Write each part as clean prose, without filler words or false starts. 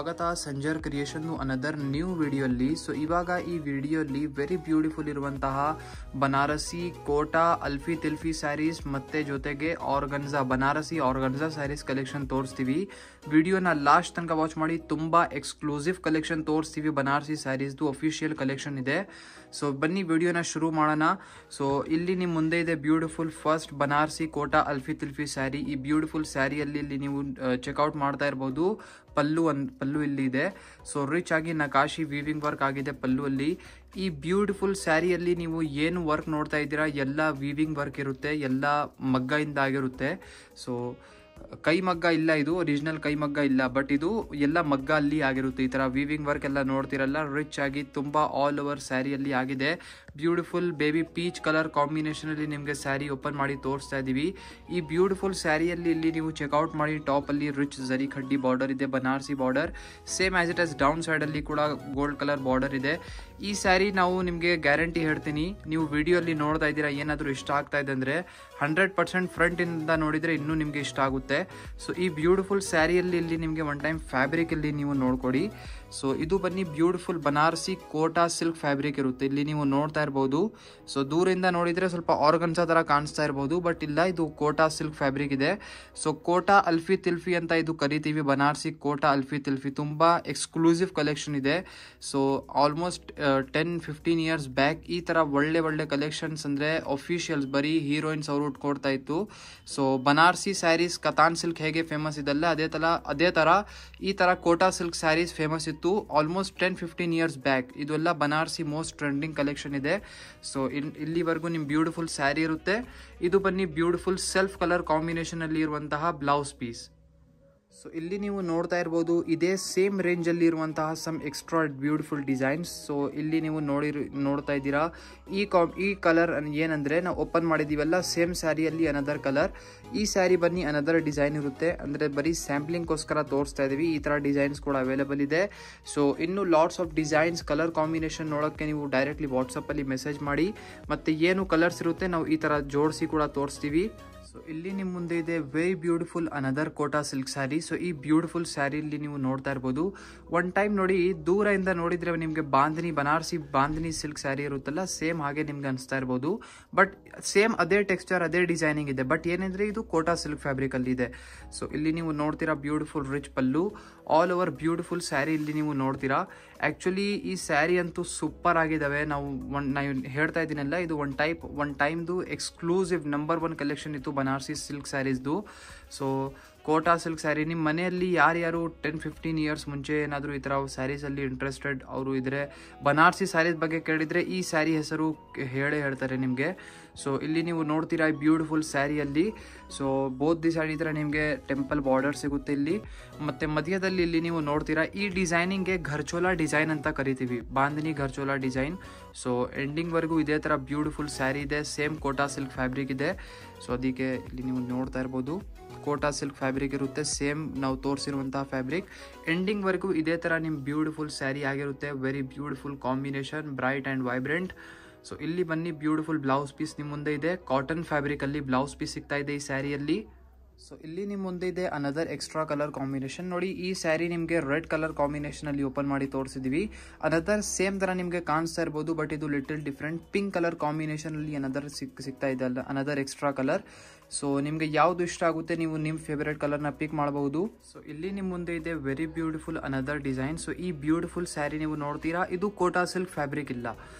ಸ್ವಾಗತ ಸಂಜರ್ creation another new ವಿಡಿಯೋಲಿ. ಸೊ ಇವಾಗ ಈ ವಿಡಿಯೋಲಿ ವೆರಿ ಬ್ಯೂಟಿಫುಲ್ ಇರುವಂತಹ ಬನಾರಸಿ ಕೋಟಾ ಅಲ್ಫಿ ತಿಲ್ಫಿ ಸ್ಯಾರೀಸ್ ಮತ್ತೆ ಜೊತೆಗೆ ಬನಾರಸಿ ಆರ್ಗನ್ಜಾ ಸ್ಯಾರೀಸ್ ಕಲೆಕ್ಷನ್ ತೋರಿಸ್ತೀವಿ. ವಿಡಿಯೋನ ಲಾಸ್ಟ್ ತನಕ ವಾಚ್ ಮಾಡಿ. ತುಂಬಾ ಎಕ್ಸ್ಕ್ಲೂಸಿವ್ ಕಲೆಕ್ಷನ್ ತೋರಿಸ್ತೀವಿ. ಬನಾರಸಿ ಸ್ಯಾರೀಸ್ದು ಅಫಿಷಿಯಲ್ ಕಲೆಕ್ಷನ್ ಇದೆ. ಸೊ ಬನ್ನಿ ವಿಡಿಯೋನ ಶುರು ಮಾಡೋಣ. ಸೊ ಇಲ್ಲಿ ನಿಮ್ಮ ಮುಂದೆ ಇದೆ ಬ್ಯೂಟಿಫುಲ್ ಫಸ್ಟ್ ಬನಾರಸಿ ಕೋಟಾ ಅಲ್ಫಿ ತಿಲ್ಫಿ ಸ್ಯಾರಿ. ಈ ಬ್ಯೂಟಿಫುಲ್ ಸ್ಯಾರಿಯಲ್ಲಿ ಇಲ್ಲಿ ನೀವು ಚೆಕ್ಔಟ್ ಮಾಡ್ತಾ ಇರಬಹುದು. ಪಲ್ಲು ಇಲ್ಲಿ ಇದೆ. ಸೊ ರಿಚ್ ಆಗಿ ನಕಾಶಿ ವೀವಿಂಗ್ ವರ್ಕ್ ಆಗಿದೆ ಪಲ್ಲು ಅಲ್ಲಿ. ಈ ಬ್ಯೂಟಿಫುಲ್ ಸ್ಯಾರಿಯಲ್ಲಿ ನೀವು ಏನು ವರ್ಕ್ ನೋಡ್ತಾ ಇದ್ದೀರಾ ಎಲ್ಲ ವೀವಿಂಗ್ ವರ್ಕ್ ಇರುತ್ತೆ, ಎಲ್ಲ ಮಗ್ಗದಿಂದ ಆಗಿರುತ್ತೆ. ಸೊ ಕೈ ಮಗ್ಗ ಇಲ್ಲ, ಇದು ಒರಿಜಿನಲ್ ಕೈ ಮಗ್ಗ ಇಲ್ಲ, ಬಟ್ ಇದು ಎಲ್ಲ ಮಗ್ಗ ಅಲ್ಲಿ ಆಗಿರುತ್ತೆ. ಈ ತರ ವೀವಿಂಗ್ ವರ್ಕ್ ಎಲ್ಲ ನೋಡ್ತಿರಲ್ಲ, ರಿಚ್ ಆಗಿ ತುಂಬಾ ಆಲ್ ಓವರ್ ಸ್ಯಾರಿಯಲ್ಲಿ ಆಗಿದೆ. Beautiful baby peach colour combination ಅಲ್ಲಿ ನಿಮಗೆ ಸ್ಯಾರಿ ಓಪನ್ ಮಾಡಿ ತೋರಿಸ್ತಾ ಇದೀವಿ. ಈ ಬ್ಯೂಟಿಫುಲ್ ಸ್ಯಾರಿಯಲ್ಲಿ ಇಲ್ಲಿ ನೀವು ಚೆಕ್ಔಟ್ ಮಾಡಿ ಟಾಪ್ ಅಲ್ಲಿ ರಿಚ್ ಜರಿ ಖಡ್ಡಿ ಬಾರ್ಡರ್ ಇದೆ, Banarasi border same as it as down side ಅಲ್ಲಿ ಕೂಡ ಗೋಲ್ಡ್ ಕಲರ್ ಬಾರ್ಡರ್ ಇದೆ. ಈ ಸ್ಯಾರಿ ನಾವು ನಿಮಗೆ ಗ್ಯಾರಂಟಿ ಹೇಳ್ತೀನಿ, ನೀವು ವಿಡಿಯೋ ಅಲ್ಲಿ ನೋಡ್ತಾ ಇದ್ದೀರಾ ಏನಾದರೂ ಇಷ್ಟ ಆಗ್ತಾ ಇದೆ ಅಂದ್ರೆ 100% ಫ್ರಂಟ್ ಇಂದ ನೋಡಿದ್ರೆ ಇನ್ನೂ ನಿಮ್ಗೆ ಇಷ್ಟ ಆಗುತ್ತೆ. ಸೊ ಈ ಬ್ಯೂಟಿಫುಲ್ ಸ್ಯಾರಿಯಲ್ಲಿ ಇಲ್ಲಿ ನಿಮಗೆ ಒನ್ ಟೈಮ್ ಫ್ಯಾಬ್ರಿಕ್ ಇಲ್ಲಿ ನೀವು ನೋಡ್ಕೊಡಿ. ಸೊ ಇದು ಬನ್ನಿ beautiful Banarasi Kota silk fabric ಇರುತ್ತೆ. ಇಲ್ಲಿ ನೀವು ನೋಡ್ತಾ ಇರಬಹುದು. ಸೊ ದೂರಿಂದ ನೋಡಿದ್ರೆ ಸ್ವಲ್ಪ ಆರ್ಗನ್ಸಾ ತರ ಕಾಣಿಸ್ತಾ ಇರಬಹುದು, ಬಟ್ ಇಲ್ಲ, ಇದು ಕೋಟಾ ಸಿಲ್ಕ್ ಫ್ಯಾಬ್ರಿಕ್ ಇದೆ. ಸೊ ಕೋಟಾ ಅಲ್ಫಿ ತಿಲ್ಫಿ ಅಂತ ಇದು ಕರಿತೀವಿ. ಬನಾರಸಿ ಕೋಟಾ ಅಲ್ಫಿ ತಿಲ್ಫಿ ತುಂಬಾ ಎಕ್ಸ್ಕ್ಲೂಸಿವ್ ಕಲೆಕ್ಷನ್ ಇದೆ. ಸೊ ಆಲ್ಮೋಸ್ಟ್ 10-15 ಇಯರ್ಸ್ ಬ್ಯಾಕ್ ಈ ತರ ಒಳ್ಳೆ ಕಲೆಕ್ಷನ್ಸ್ ಅಂದ್ರೆ ಅಫಿಷಿಯಲ್ಸ್ ಬರೀ ಹೀರೋಯಿನ್ಸ್ ಅವರು ಉಟ್ಕೊಡ್ತಾ ಇತ್ತು. ಸೊ ಬನಾರಸಿ ಸ್ಯಾರೀಸ್ ಕತಾನ್ ಸಿಲ್ಕ್ ಹೇಗೆ ಫೇಮಸ್ ಇದಲ್ಲ, ಅದೇ ತರ ಈ ತರ ಕೋಟಾ ಸಿಲ್ಕ್ ಸ್ಯಾರೀಸ್ ಫೇಮಸ್ ಇತ್ತು ಆಲ್ಮೋಸ್ಟ್ 10-15 ಇಯರ್ಸ್ ಬ್ಯಾಕ್. ಇದೆಲ್ಲ ಬನಾರಸಿ ಮೋಸ್ಟ್ ಟ್ರೆಂಡಿಂಗ್ ಕಲೆಕ್ಷನ್ ಇದೆ. ಸೊ ಇಲ್ಲಿವರೆಗೂ ನಿಮ್ ಬ್ಯೂಟಿಫುಲ್ ಸ್ಯಾರಿ ಇರುತ್ತೆ. ಇದು ಬನ್ನಿ ಬ್ಯೂಟಿಫುಲ್ ಸೆಲ್ಫ್ ಕಲರ್ ಕಾಂಬಿನೇಷನ್ ಅಲ್ಲಿ ಇರುವಂತಹ ಬ್ಲೌಸ್ ಪೀಸ್. ಸೊ ಇಲ್ಲಿ ನೀವು ನೋಡ್ತಾ ಇರಬಹುದು, ಇದೇ ಸೇಮ್ ರೇಂಜ್ ಅಲ್ಲಿ ಇರುವಂತಹ some extra beautiful designs. So ಇಲ್ಲಿ ನೀವು ನೋಡ್ತಾ ಇದ್ದೀರಾ ಈ ಕಲರ್ ಏನಂದ್ರೆ ನಾವು ಓಪನ್ ಮಾಡಿದೀವಲ್ಲ ಸೇಮ್ ಸ್ಯಾರಿಯಲ್ಲಿ ಅನದರ್ ಕಲರ್. ಈ ಸ್ಯಾರಿ ಬನ್ನಿ ಅನದರ್ ಡಿಸೈನ್ ಇರುತ್ತೆ, ಅಂದ್ರೆ ಬರೀ ಸ್ಯಾಂಪ್ಲಿಂಗ್ ಗೋಸ್ಕರ ತೋರಿಸ್ತಾ ಇದೀವಿ. ಈ ತರ ಡಿಸೈನ್ಸ್ ಕೂಡ ಅವೈಲೇಬಲ್ ಇದೆ. ಸೊ ಇನ್ನು lots of designs colour combination ನೋಡೋಕ್ಕೆ ನೀವು ಡೈರೆಕ್ಟ್ಲಿ ವಾಟ್ಸಪ್ ಅಲ್ಲಿ ಮೆಸೇಜ್ ಮಾಡಿ. ಮತ್ತೆ ಏನು ಕಲರ್ಸ್ ಇರುತ್ತೆ ನಾವು ಈ ತರ ಜೋಡಿಸಿ ಕೂಡ ತೋರಿಸ್ತೀವಿ. ಸೊ ಇಲ್ಲಿ ನಿಮ್ಮ ಮುಂದೆ ಇದೆ very beautiful another Kota silk sari. So ಈ ಬ್ಯೂಟಿಫುಲ್ ಸ್ಯಾರಿ ಇಲ್ಲಿ ನೀವು ನೋಡ್ತಾ ಇರಬಹುದು. ಒನ್ ಟೈಮ್ ನೋಡಿ, ದೂರದಿಂದ ನೋಡಿದ್ರೆ ನಿಮಗೆ ಬನಾರಸಿ ಬಾಂಧನಿ ಸಿಲ್ಕ್ ಸ್ಯಾರಿ ಇರುತ್ತಲ್ಲ ಸೇಮ್ ಹಾಗೆ ನಿಮ್ಗೆ ಅನಿಸ್ತಾ ಇರಬಹುದು. ಬಟ್ ಸೇಮ್ ಅದೇ ಟೆಕ್ಸ್ಚರ್ ಅದೇ ಡಿಸೈನಿಂಗ್ ಇದೆ, ಬಟ್ ಏನಂದ್ರೆ ಇದು ಕೋಟಾ ಸಿಲ್ಕ್ ಫ್ಯಾಬ್ರಿಕ್ ಅಲ್ಲಿ ಇದೆ. ಸೊ ಇಲ್ಲಿ ನೀವು ನೋಡ್ತೀರಾ ಬ್ಯೂಟಿಫುಲ್ ರಿಚ್ ಪಲ್ಲು, ಆಲ್ ಓವರ್ ಬ್ಯೂಟಿಫುಲ್ ಸ್ಯಾರಿ ಇಲ್ಲಿ ನೀವು ನೋಡ್ತೀರಾ. ಆಕ್ಚುಲಿ ಈ ಸ್ಯಾರಿ ಅಂತೂ ಸೂಪರ್ ಆಗಿದಾವೆ. ನಾವು ಹೇಳ್ತಾ ಇದ್ದೀನಲ್ಲ, ಇದು ಒನ್ ಟೈಮ್ದು ಎಕ್ಸ್ಕ್ಲೂಸಿವ್ ನಂಬರ್ 1 ಕಲೆಕ್ಷನ್ ಇತ್ತು ಬನಾರಸಿ ಸಿಲ್ಕ್ ಸ್ಯಾರೀಸ್ದು. ಸೊ ಕೋಟಾ ಸಿಲ್ಕ್ ಸ್ಯಾರಿ ನಿಮ್ಮ ಮನೆಯಲ್ಲಿ ಯಾರ್ಯಾರು 10-15 ಇಯರ್ಸ್ ಮುಂಚೆ ಏನಾದರೂ ಈ ಥರ ಸ್ಯಾರೀಸ್ ಅಲ್ಲಿ ಇಂಟ್ರೆಸ್ಟೆಡ್ ಅವರು ಇದ್ರೆ ಬನಾರಸಿ ಸ್ಯಾರೀಸ್ ಬಗ್ಗೆ ಕೇಳಿದ್ರೆ ಈ ಸ್ಯಾರಿ ಹೆಸರು ಹೇಳ್ತಾರೆ ನಿಮಗೆ. ಸೊ ಇಲ್ಲಿ ನೀವು ನೋಡ್ತೀರಾ ಈ ಬ್ಯೂಟಿಫುಲ್ ಸ್ಯಾರಿಯಲ್ಲಿ. ಸೊ ಬೋತ್ ದಿ ಸೈಡ್ ಈ ಥರ ನಿಮಗೆ ಟೆಂಪಲ್ ಬಾರ್ಡರ್ ಸಿಗುತ್ತೆ ಇಲ್ಲಿ. ಮತ್ತೆ ಮಧ್ಯದಲ್ಲಿ ಇಲ್ಲಿ ನೀವು ನೋಡ್ತೀರಾ ಈ ಡಿಸೈನಿಂಗ್ಗೆ ಘರ್ಚೋಲಾ ಡಿಸೈನ್ ಅಂತ ಕರಿತೀವಿ, ಬಾಂಧನಿ ಘರ್ಚೋಲಾ ಡಿಸೈನ್. ಸೊ ಎಂಡಿಂಗ್ ವರೆಗೂ ಇದೇ ಥರ ಬ್ಯೂಟಿಫುಲ್ ಸ್ಯಾರಿ ಇದೆ, ಸೇಮ್ ಕೋಟಾ ಸಿಲ್ಕ್ ಫ್ಯಾಬ್ರಿಕ್ ಇದೆ. ಸೊ ಅದಕ್ಕೆ ಇಲ್ಲಿ ನೀವು ನೋಡ್ತಾ ಇರ್ಬೋದು ಕೋಟಾ ಸಿಲ್ಕ್ ಫ್ಯಾಬ್ರಿಕ್ ಇರುತ್ತೆ, ಸೇಮ್ ನಾವು ತೋರಿಸಿರುವಂತಹ ಫ್ಯಾಬ್ರಿಕ್. ಎಂಡಿಂಗ್ ವರೆಗೂ ಇದೇ ತರ ನಿಮ್ ಬ್ಯೂಟಿಫುಲ್ ಸ್ಯಾರಿ ಆಗಿರುತ್ತೆ. Very beautiful combination, bright and vibrant. So ಇಲ್ಲಿ ಬನ್ನಿ ಬ್ಯೂಟಿಫುಲ್ ಬ್ಲೌಸ್ ಪೀಸ್ ನಿಮ್ ಮುಂದೆ ಇದೆ. ಕಾಟನ್ ಫ್ಯಾಬ್ರಿಕ್ ಅಲ್ಲಿ ಬ್ಲೌಸ್ ಪೀಸ್ ಸಿಗ್ತಾ ಇದೆ ಈ ಸ್ಯಾರಿಯಲ್ಲಿ. ಸೊ ಇಲ್ಲಿ ನಿಮ್ಮ ಮುಂದೆ ಇದೆ ಅನದರ್ ಎಕ್ಸ್ಟ್ರಾ ಕಲರ್ ಕಾಂಬಿನೇಷನ್. ನೋಡಿ ಈ ಸ್ಯಾರಿ ನಿಮಗೆ ರೆಡ್ ಕಲರ್ ಕಾಂಬಿನೇಷನ್ ಅಲ್ಲಿ ಓಪನ್ ಮಾಡಿ ತೋರಿಸಿದೀವಿ. ಅನದರ್ ಸೇಮ್ ತರ ನಿಮಗೆ ಕಾಣಿಸ್ತಾ ಇರಬಹುದು, ಬಟ್ ಇದು little different pink colour combination ಅಲ್ಲಿ ಅನದರ್ ಸಿಗ್ತಾ ಇದೆ ಅಲ್ಲ, ಅನದರ್ ಎಕ್ಸ್ಟ್ರಾ ಕಲರ್. ಸೊ ನಿಮಗೆ ಯಾವ್ದು ಇಷ್ಟ ಆಗುತ್ತೆ ನೀವು ನಿಮ್ಮ ಫೇವರೇಟ್ ಕಲರ್ನ ಪಿಕ್ ಮಾಡಬಹುದು. ಸೊ ಇಲ್ಲಿ ನಿಮ್ಮ ಮುಂದೆ ಇದೆ very beautiful another design. So ಈ ಬ್ಯೂಟಿಫುಲ್ ಸ್ಯಾರಿ ನೀವು ನೋಡ್ತೀರಾ, ಇದು ಕೋಟಾ ಸಿಲ್ಕ್ ಫ್ಯಾಬ್ರಿಕ್ ಇಲ್ಲ,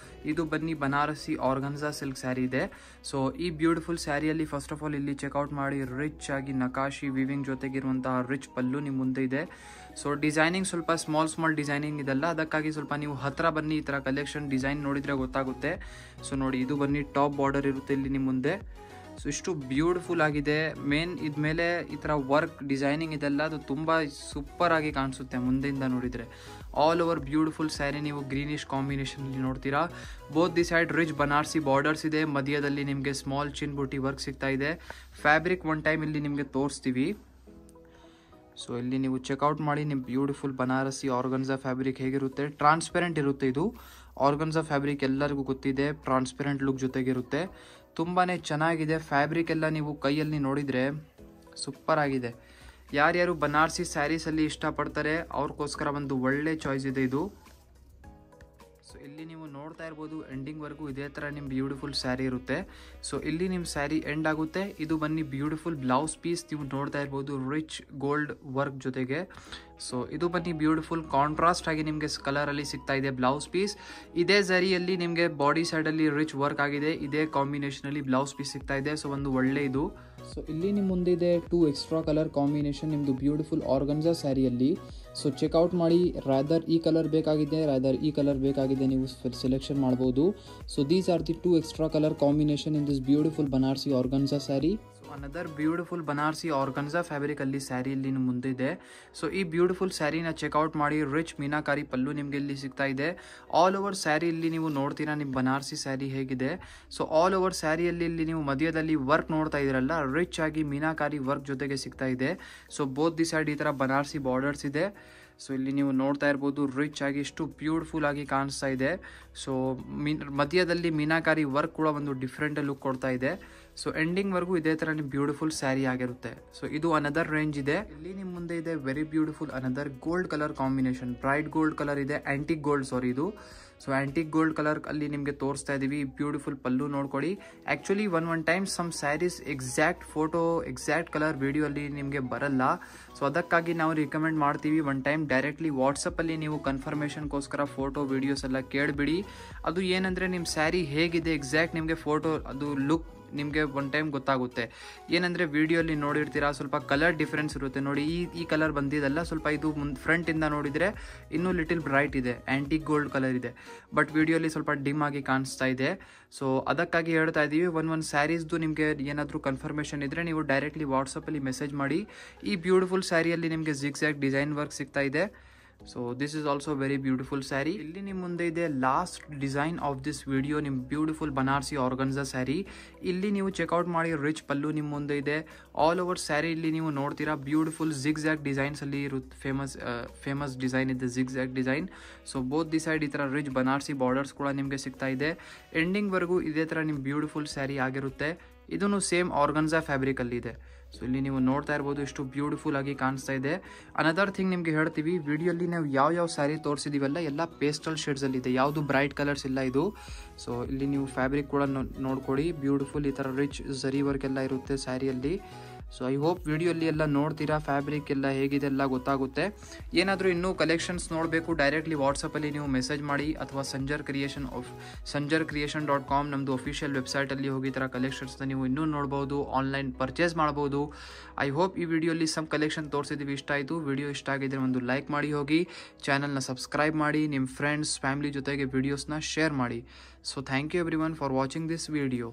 ಇದು ಬನ್ನಿ ಬನಾರಸಿ ಆರ್ಗನ್ಜಾ ಸಿಲ್ಕ್ ಸ್ಯಾರಿ ಇದೆ. ಸೊ ಈ ಬ್ಯೂಟಿಫುಲ್ ಸ್ಯಾರಿಯಲ್ಲಿ ಫಸ್ಟ್ ಆಫ್ ಆಲ್ ಇಲ್ಲಿ ಚೆಕ್ಔಟ್ ಮಾಡಿ ರಿಚ್ ಆಗಿ ನಕಾಶಿ ವಿವಿಂಗ್ ಜೊತೆಗಿರುವಂತಹ ರಿಚ್ ಪಲ್ಲು ನಿಮ್ಮ ಮುಂದೆ ಇದೆ. ಸೊ ಡಿಸೈನಿಂಗ್ ಸ್ವಲ್ಪ ಸ್ಮಾಲ್ ಡಿಸೈನಿಂಗ್ ಇದೆಲ್ಲ, ಅದಕ್ಕಾಗಿ ಸ್ವಲ್ಪ ನೀವು ಹತ್ರ ಬನ್ನಿ ಈ ತರ ಕಲೆಕ್ಷನ್ ಡಿಸೈನ್ ನೋಡಿದ್ರೆ ಗೊತ್ತಾಗುತ್ತೆ. ಸೊ ನೋಡಿ ಇದು ಬನ್ನಿ ಟಾಪ್ ಬಾರ್ಡರ್ ಇರುತ್ತೆ ಇಲ್ಲಿ ನಿಮ್ಮ ಮುಂದೆ. ಸೊ ಇಷ್ಟು ಬ್ಯೂಟಿಫುಲ್ ಆಗಿದೆ. ಮೇನ್ ಇದ್ಮೇಲೆ ಈ ತರ ವರ್ಕ್ ಡಿಸೈನಿಂಗ್ ಇದೆಲ್ಲ ಅದು ತುಂಬಾ ಸೂಪರ್ ಆಗಿ ಕಾಣಿಸುತ್ತೆ ಮುಂದೆಯಿಂದ ನೋಡಿದ್ರೆ. ಆಲ್ ಓವರ್ ಬ್ಯೂಟಿಫುಲ್ ಸ್ಯಾರಿ ನೀವು ಗ್ರೀನಿಶ್ ಕಾಂಬಿನೇಷನ್ ಅಲ್ಲಿ ನೋಡ್ತೀರಾ. Both the side rich Banarasi borders ಇದೆ, ಮಧ್ಯದಲ್ಲಿ ನಿಮಗೆ ಸ್ಮಾಲ್ ಚಿನ್ ಬುಟಿ ವರ್ಕ್ ಸಿಗ್ತಾ ಇದೆ. ಫ್ಯಾಬ್ರಿಕ್ ಒನ್ ಟೈಮ್ ಇಲ್ಲಿ ನಿಮಗೆ ತೋರಿಸ್ತೀವಿ. ಸೊ ಇಲ್ಲಿ ನೀವು ಚೆಕ್ಔಟ್ ಮಾಡಿ ನಿಮ್ಮ ಬ್ಯೂಟಿಫುಲ್ ಬನಾರಸಿ ಆರ್ಗನ್ಜಾ ಫ್ಯಾಬ್ರಿಕ್ ಹೇಗಿರುತ್ತೆ. ಟ್ರಾನ್ಸ್ಪೆರೆಂಟ್ ಇರುತ್ತೆ ಇದು ಆರ್ಗನ್ಜಾ ಫ್ಯಾಬ್ರಿಕ್, ಎಲ್ಲರಿಗೂ ಗೊತ್ತಿದೆ. ಟ್ರಾನ್ಸ್ಪೆರೆಂಟ್ ಲುಕ್ ಜೊತೆಗಿರುತ್ತೆ, ತುಂಬಾನೇ ಚೆನ್ನಾಗಿದೆ ಫ್ಯಾಬ್ರಿಕ್ ಎಲ್ಲ. ನೀವು ಕೈಯಲ್ಲಿ ನೋಡಿದ್ರೆ ಸೂಪರ್ ಆಗಿದೆ. ಯಾರ್ಯಾರು ಬನಾರಸಿ ಸ್ಯಾರೀಸಲ್ಲಿ ಇಷ್ಟಪಡ್ತಾರೆ ಅವ್ರಿಗೋಸ್ಕರ ಒಂದು ಒಳ್ಳೆ ಚಾಯ್ಸ್ ಇದೆ ಇದು. ಸೊ ಇಲ್ಲಿ ನೀವು ನೋಡ್ತಾ ಇರ್ಬೋದು ಎಂಡಿಂಗ್ವರೆಗೂ ಇದೇ ಥರ ನಿಮ್ಮ ಬ್ಯೂಟಿಫುಲ್ ಸ್ಯಾರಿ ಇರುತ್ತೆ. ಸೊ ಇಲ್ಲಿ ನಿಮ್ಮ ಸ್ಯಾರಿ ಎಂಡ್ ಆಗುತ್ತೆ. ಇದು ಬನ್ನಿ ಬ್ಯೂಟಿಫುಲ್ ಬ್ಲೌಸ್ ಪೀಸ್ ನೀವು ನೋಡ್ತಾ ಇರ್ಬೋದು ರಿಚ್ ಗೋಲ್ಡ್ ವರ್ಕ್ ಜೊತೆಗೆ. ಸೊ ಇದು ಬನ್ನಿ ಬ್ಯೂಟಿಫುಲ್ ಕಾಂಟ್ರಾಸ್ಟ್ ಆಗಿ ನಿಮಗೆ ಕಲರಲ್ಲಿ ಸಿಗ್ತಾ ಇದೆ ಬ್ಲೌಸ್ ಪೀಸ್. ಇದೇ ಝರಿಯಲ್ಲಿ ನಿಮಗೆ ಬಾಡಿ ಸೈಡಲ್ಲಿ ರಿಚ್ ವರ್ಕ್ ಆಗಿದೆ. ಇದೇ ಕಾಂಬಿನೇಷನಲ್ಲಿ ಬ್ಲೌಸ್ ಪೀಸ್ ಸಿಗ್ತಾ ಇದೆ. ಸೊ ಒಂದು ಒಳ್ಳೆ ಇದು. ಸೊ ಇಲ್ಲಿ ನಿಮ್ಮ ಮುಂದೆ ಇದೆ 2 ಎಕ್ಸ್ಟ್ರಾ ಕಲರ್ ಕಾಂಬಿನೇಷನ್ ನಿಮ್ಮದು ಬ್ಯೂಟಿಫುಲ್ ಆರ್ಗನ್ಜಾ ಸ್ಯಾರಿಯಲ್ಲಿ. ಸೊ ಚೆಕ್ಔಟ್ ಮಾಡಿ, ರಾದರ್ ಈ ಕಲರ್ ಬೇಕಾಗಿದೆ, ರಾದರ್ ಈ ಕಲರ್ ಬೇಕಾಗಿದೆ, ನೀವು ಸೆಲೆಕ್ಷನ್ ಮಾಡ್ಬೋದು. So these are the 2 extra colour combination in this beautiful Banarasi organza sari. Another beautiful Banarasi organza fabric ಅಲ್ಲಿ ಸ್ಯಾರಿ ಇಲ್ಲಿ ಮುಂದೆ ಇದೆ. ಸೊ ಈ ಬ್ಯೂಟಿಫುಲ್ ಸ್ಯಾರಿನ ಚೆಕ್ಔಟ್ ಮಾಡಿ. ರಿಚ್ ಮೀನಾಕಾರಿ ಪಲ್ಲು ನಿಮಗೆ ಇಲ್ಲಿ ಸಿಗ್ತಾ ಇದೆ. ಆಲ್ ಓವರ್ ಸ್ಯಾರಿ ಇಲ್ಲಿ ನೀವು ನೋಡ್ತೀರಾ ನಿಮ್ಮ ಬನಾರಸಿ ಸ್ಯಾರಿ ಹೇಗಿದೆ. ಸೊ ಆಲ್ ಓವರ್ ಸ್ಯಾರಿಯಲ್ಲಿ ಇಲ್ಲಿ ನೀವು ಮಧ್ಯದಲ್ಲಿ ವರ್ಕ್ ನೋಡ್ತಾ ಇದ್ದೀರಲ್ಲ, ರಿಚ್ ಆಗಿ ಮೀನಾಕಾರಿ ವರ್ಕ್ ಜೊತೆಗೆ ಸಿಗ್ತಾ ಇದೆ. ಸೊ ಬೋತ್ ದಿ ಸೈಡ್ ಈ ಥರ ಬನಾರಸಿ ಬಾರ್ಡರ್ಸ್ ಇದೆ. ಸೊ ಇಲ್ಲಿ ನೀವು ನೋಡ್ತಾ ಇರ್ಬೋದು ರಿಚ್ ಆಗಿ ಇಷ್ಟು ಬ್ಯೂಟಿಫುಲ್ ಆಗಿ ಕಾಣಿಸ್ತಾ ಇದೆ. ಸೊ ಮಧ್ಯದಲ್ಲಿ ಮೀನಾಕಾರಿ ವರ್ಕ್ ಕೂಡ ಒಂದು ಡಿಫ್ರೆಂಟ್ ಲುಕ್ ಕೊಡ್ತಾ ಇದೆ. ಸೊ ಎಂಡಿಂಗ್ವರೆಗೂ ಇದೇ ಥರ ನಿಮ್ಮ ಬ್ಯೂಟಿಫುಲ್ ಸ್ಯಾರಿ ಆಗಿರುತ್ತೆ. ಸೊ ಇದು ಅನದರ್ ರೇಂಜ್ ಇದೆ. ಇಲ್ಲಿ ನಿಮ್ಮ ಮುಂದೆ ಇದೆ very beautiful another gold colour combination. Bright gold colour ಇದೆ, ಆಂಟಿಕ್ ಗೋಲ್ಡ್ ಸಾರಿ ಇದು. ಸೊ ಆಂಟಿಕ್ ಗೋಲ್ಡ್ ಕಲರ್ ಅಲ್ಲಿ ನಿಮಗೆ ತೋರಿಸ್ತಾ ಇದೀವಿ. ಬ್ಯೂಟಿಫುಲ್ ಪಲ್ಲು ನೋಡ್ಕೊಳ್ಳಿ. Actually one time some saris exact photo exact colour video ಅಲ್ಲಿ ನಿಮಗೆ ಬರಲ್ಲ. ಸೊ ಅದಕ್ಕಾಗಿ ನಾವು ರಿಕಮೆಂಡ್ ಮಾಡ್ತೀವಿ ಒನ್ ಟೈಮ್ ಡೈರೆಕ್ಟ್ಲಿ ವಾಟ್ಸಪ್ಪಲ್ಲಿ ನೀವು ಕನ್ಫರ್ಮೇಷನ್ಗೋಸ್ಕರ ಫೋಟೋ ವಿಡಿಯೋಸ್ ಎಲ್ಲ ಕೇಳಿಬಿಡಿ. ಅದು ಏನಂದರೆ ನಿಮ್ಮ ಸ್ಯಾರಿ ಹೇಗಿದೆ ಎಕ್ಸಾಕ್ಟ್ ನಿಮಗೆ ಫೋಟೋ ಅದು ಲುಕ್ ನಿಮಗೆ ಒನ್ ಟೈಮ್ ಗೊತ್ತಾಗುತ್ತೆ. ಏನಂದರೆ ವಿಡಿಯೋಲಿ ನೋಡಿರ್ತೀರಾ ಸ್ವಲ್ಪ ಕಲರ್ ಡಿಫ್ರೆನ್ಸ್ ಇರುತ್ತೆ. ನೋಡಿ ಈ ಕಲರ್ ಬಂದಿದ್ದಲ್ಲ, ಸ್ವಲ್ಪ ಇದು ಫ್ರಂಟಿಂದ ನೋಡಿದರೆ ಇನ್ನೂ ಲಿಟಿಲ್ ಬ್ರೈಟ್ ಇದೆ, ಆ್ಯಂಟಿಕ್ ಗೋಲ್ಡ್ ಕಲರ್ ಇದೆ. ಬಟ್ ವಿಡಿಯೋಲಿ ಸ್ವಲ್ಪ ಡಿಮ್ ಆಗಿ ಕಾಣಿಸ್ತಾ ಇದೆ. ಸೊ ಅದಕ್ಕಾಗಿ ಹೇಳ್ತಾ ಇದ್ದೀವಿ ಒಂದು ಸ್ಯಾರೀಸ್ದು ನಿಮಗೆ ಏನಾದರೂ ಕನ್ಫರ್ಮೇಷನ್ ಇದ್ದರೆ ನೀವು ಡೈರೆಕ್ಟ್ಲಿ ವಾಟ್ಸಪ್ಪಲ್ಲಿ ಮೆಸೇಜ್ ಮಾಡಿ. ಈ ಬ್ಯೂಟಿಫುಲ್ ಸ್ಯಾರಿಯಲ್ಲಿ ನಿಮಗೆ ಜಿಗ್ಜ್ಯಾಗ್ ಡಿಸೈನ್ ವರ್ಕ್ ಸಿಗ್ತಾ ಇದೆ. So this is also very beautiful sari. ಇಲ್ಲಿ ನಿಮ್ಮ ಮುಂದೆ ಇದೆ last design of this video, ನಿಮ್ಮ ಬ್ಯೂಟಿಫುಲ್ ಬನಾರಸಿ ಆರ್ಗನ್ಜಾ ಸ್ಯಾರಿ. ಇಲ್ಲಿ ನೀವು ಚೆಕ್ಔಟ್ ಮಾಡಿ ರಿಚ್ ಪಲ್ಲು ನಿಮ್ಮ ಮುಂದೆ ಇದೆ. ಆಲ್ ಓವರ್ ಸ್ಯಾರಿ ಇಲ್ಲಿ ನೀವು ನೋಡ್ತೀರಾ ಬ್ಯೂಟಿಫುಲ್ ಜಿಗ್ಜ್ಯಾಗ್ ಡಿಸೈನ್ಸ್ ಅಲ್ಲಿ ಇರುತ್ತೆ. ಫೇಮಸ್ ಡಿಸೈನ್ ಇದೆ zigzag design. So both the side ಈ ಥರ ರಿಚ್ ಬನಾರಸಿ ಬಾರ್ಡರ್ಸ್ ಕೂಡ ನಿಮಗೆ ಸಿಗ್ತಾ ಇದೆ. ಎಂಡಿಂಗ್ವರೆಗೂ ಇದೇ ಥರ ನಿಮ್ಮ ಬ್ಯೂಟಿಫುಲ್ ಸ್ಯಾರಿ ಆಗಿರುತ್ತೆ. ಇದೂ ಸೇಮ್ ಆರ್ಗನ್ಜಾ ಫ್ಯಾಬ್ರಿಕ್ ಅಲ್ಲಿ ಇದೆ. ಸೊ ಇಲ್ಲಿ ನೀವು ನೋಡ್ತಾ ಇರ್ಬೋದು ಎಷ್ಟು ಬ್ಯೂಟಿಫುಲ್ ಆಗಿ ಕಾಣಿಸ್ತಾ ಇದೆ. ಅನದರ್ ಥಿಂಗ್ ನಿಮಗೆ ಹೇಳ್ತೀವಿ, ವಿಡಿಯೋಲಿ ನಾವು ಯಾವ ಸ್ಯಾರಿ ತೋರಿಸಿದೀವಲ್ಲ ಎಲ್ಲ ಪೇಸ್ಟಲ್ ಶೇಡ್ಸಲ್ಲಿ ಇದೆ, ಯಾವುದು ಬ್ರೈಟ್ ಕಲರ್ಸ್ ಇಲ್ಲ ಇದು. ಸೊ ಇಲ್ಲಿ ನೀವು ಫ್ಯಾಬ್ರಿಕ್ ಕೂಡ ನೋಡ್ಕೊಳ್ಳಿ. ಬ್ಯೂಟಿಫುಲ್ ಈ ಥರ ರಿಚ್ ಝರಿ ವರ್ಕ್ ಎಲ್ಲ ಇರುತ್ತೆ ಸ್ಯಾರಿಯಲ್ಲಿ. ಸೊ ಐ ಹೋಪ್ ವಿಡಿಯೋಲಿ ಎಲ್ಲ ನೋಡ್ತೀರಾ, ಫ್ಯಾಬ್ರಿಕ್ ಎಲ್ಲ ಹೇಗಿದೆ ಎಲ್ಲ ಗೊತ್ತಾಗುತ್ತೆ. ಏನಾದರೂ ಇನ್ನೂ ಕಲೆಕ್ಷನ್ಸ್ ನೋಡಬೇಕು ಡೈರೆಕ್ಟ್ಲಿ ವಾಟ್ಸಪ್ಪಲ್ಲಿ ನೀವು ಮೆಸೇಜ್ ಮಾಡಿ, ಅಥವಾ sanjarcreation.com ನಮ್ಮದು ಅಫಿಷಿಯಲ್ ವೆಬ್ಸೈಟಲ್ಲಿ ಹೋಗಿ ಈ ಥರ ಕಲೆಕ್ಷನ್ಸ್ನ ನೀವು ಇನ್ನೂ ನೋಡ್ಬೋದು, ಆನ್ಲೈನ್ ಪರ್ಚೇಸ್ ಮಾಡ್ಬೋದು. ಐ ಹೋಪ್ ಈ ವಿಡಿಯೋಲಿ ಸಮ್ ಕಲೆಕ್ಷನ್ ತೋರಿಸಿದ್ದೀವಿ, ಇಷ್ಟ ಆಯಿತು. ವಿಡಿಯೋ ಇಷ್ಟ ಆಗಿದ್ರೆ ಒಂದು ಲೈಕ್ ಮಾಡಿ ಹೋಗಿ, ಚಾನಲ್ನ ಸಬ್ಸ್ಕ್ರೈಬ್ ಮಾಡಿ, ನಿಮ್ಮ ಫ್ರೆಂಡ್ಸ್ ಫ್ಯಾಮಿಲಿ ಜೊತೆಗೆ ವಿಡಿಯೋಸ್ನ ಶೇರ್ ಮಾಡಿ. So thank you everyone for watching this video.